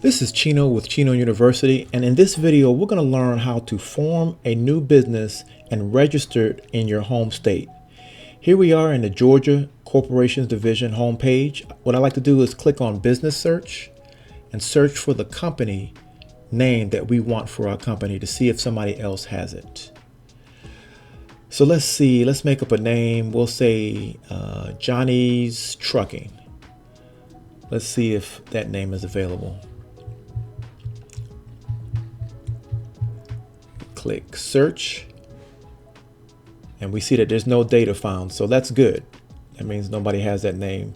This is Chino with Chino University, and in this video we're going to learn how to form a new business and register it in your home state. Here we are in the Georgia Corporations Division homepage. What I like to do is click on Business Search and search for the company name that we want for our company to see if somebody else has it. So let's see, let's make up a name. We'll say Johnny's Trucking. Let's see if that name is available. Click search, and we see that there's no data found, so that's good. That means nobody has that name.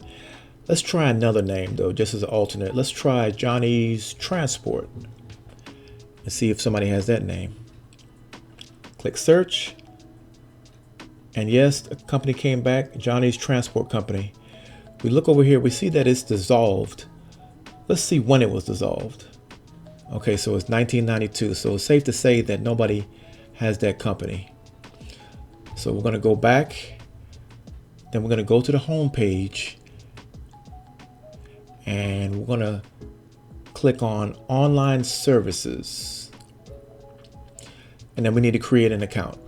Let's try another name though, just as an alternate. Let's try Johnny's Transport and see if somebody has that name. Click search, and yes, the company came back, Johnny's Transport Company. We look over here, we see that it's dissolved. Let's see when it was dissolved. Okay, so it's 1992, so it's safe to say that nobody has that company. So we're going to go back, then we're going to go to the home page, and we're going to click on Online Services, and then we need to create an account.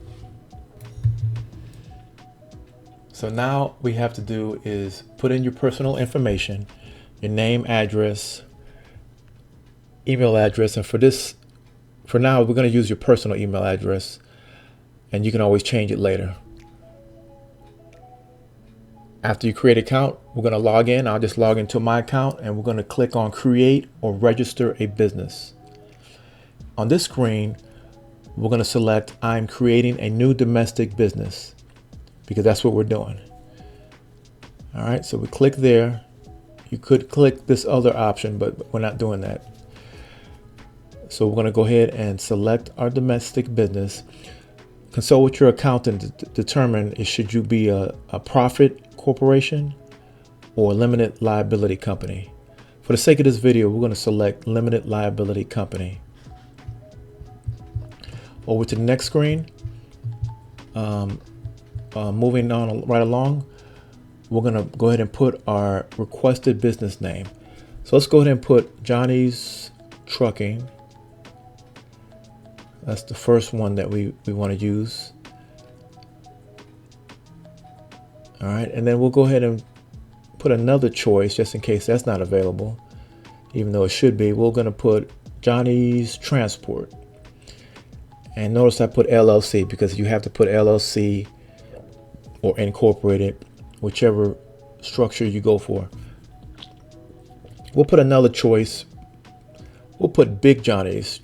So now what we have to do is put in your personal information, your name, address, email address, and for now we're going to use your personal email address, and you can always change it later. After you create an account, we're going to log in. I'll just log into my account, and we're going to click on create or register a business. On this screen, we're going to select I'm creating a new domestic business, because that's what we're doing. All right, so we click there. You could click this other option, but we're not doing that. So we're going to go ahead and select our domestic business. Consult with your accountant to determine should you be a profit corporation or a limited liability company. For the sake of this video, we're going to select limited liability company. Over to the next screen. Moving on right along, we're going to go ahead and put our requested business name. So let's go ahead and put Johnny's Trucking. That's the first one that we want to use. All right, and then we'll go ahead and put another choice just in case that's not available, even though it should be. We're going to put Johnny's Transport. And notice I put LLC because you have to put LLC or incorporated, whichever structure you go for. We'll put another choice. We'll put Big Johnny's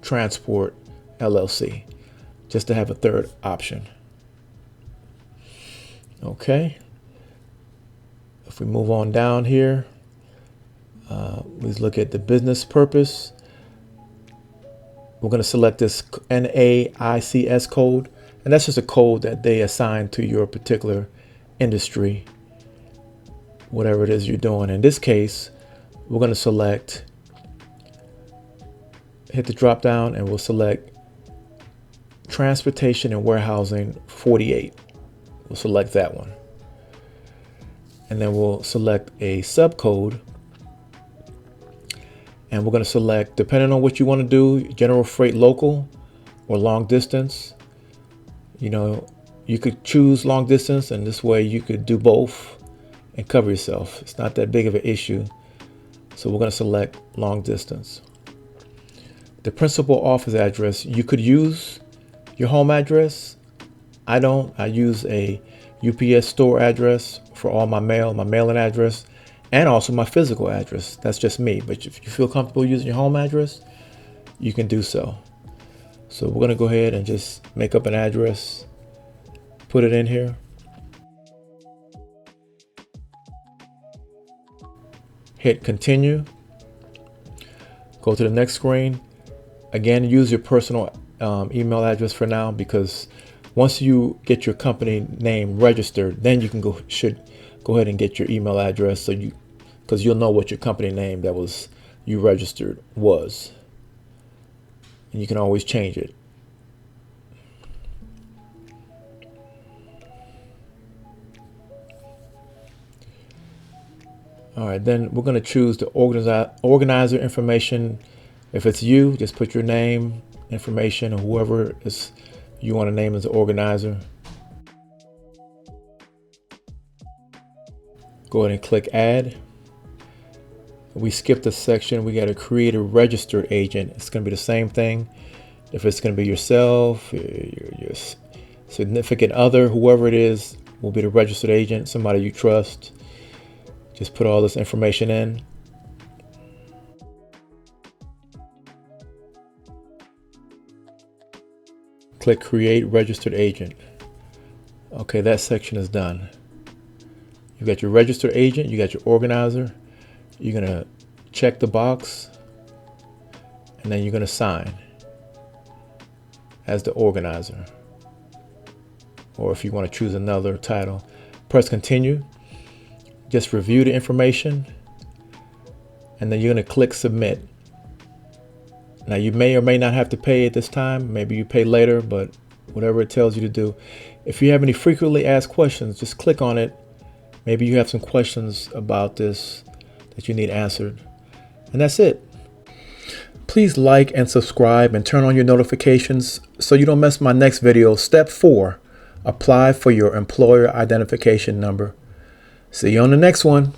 Transport LLC, just to have a third option. Okay. If we move on down here, let's look at the business purpose. We're going to select this NAICS code, and that's just a code that they assign to your particular industry, whatever it is you're doing. In this case, we're going to select, hit the drop down, and we'll select Transportation and Warehousing 48. We'll select that one. And then we'll select a subcode. And we're going to select, depending on what you want to do, general freight local or long distance. You know, you could choose long distance, and this way you could do both and cover yourself. It's not that big of an issue. So we're going to select long distance. The principal office address, you could use your home address. I don't. I use a UPS store address for all my mail, my mailing address, and also my physical address. That's just me. But if you feel comfortable using your home address, you can do so. So we're going to go ahead and just make up an address, put it in here. Hit continue. Go to the next screen. Again, use your personal email address for now, because once you get your company name registered, then you can should go ahead and get your email address, so because you'll know what your company name that was you registered was, and you can always change it. All right, then we're going to choose the organizer information. If it's you, just put your name, information, or whoever is you want to name as the organizer. Go ahead and click add. We skipped a section. We got to create a registered agent. It's going to be the same thing. If it's going to be yourself, your significant other, whoever it is, will be the registered agent, somebody you trust. Just put all this information in. Click create registered agent. Okay, that section is done. You got your registered agent, you got your organizer. You're gonna check the box and then you're gonna sign as the organizer. Or if you want to choose another title, press continue. Just review the information and then you're going to click submit. Now you may or may not have to pay at this time. Maybe you pay later, but whatever it tells you to do. If you have any frequently asked questions, just click on it. Maybe you have some questions about this that you need answered. And that's it. Please like and subscribe and turn on your notifications so you don't miss my next video. Step 4, apply for your employer identification number. See you on the next one.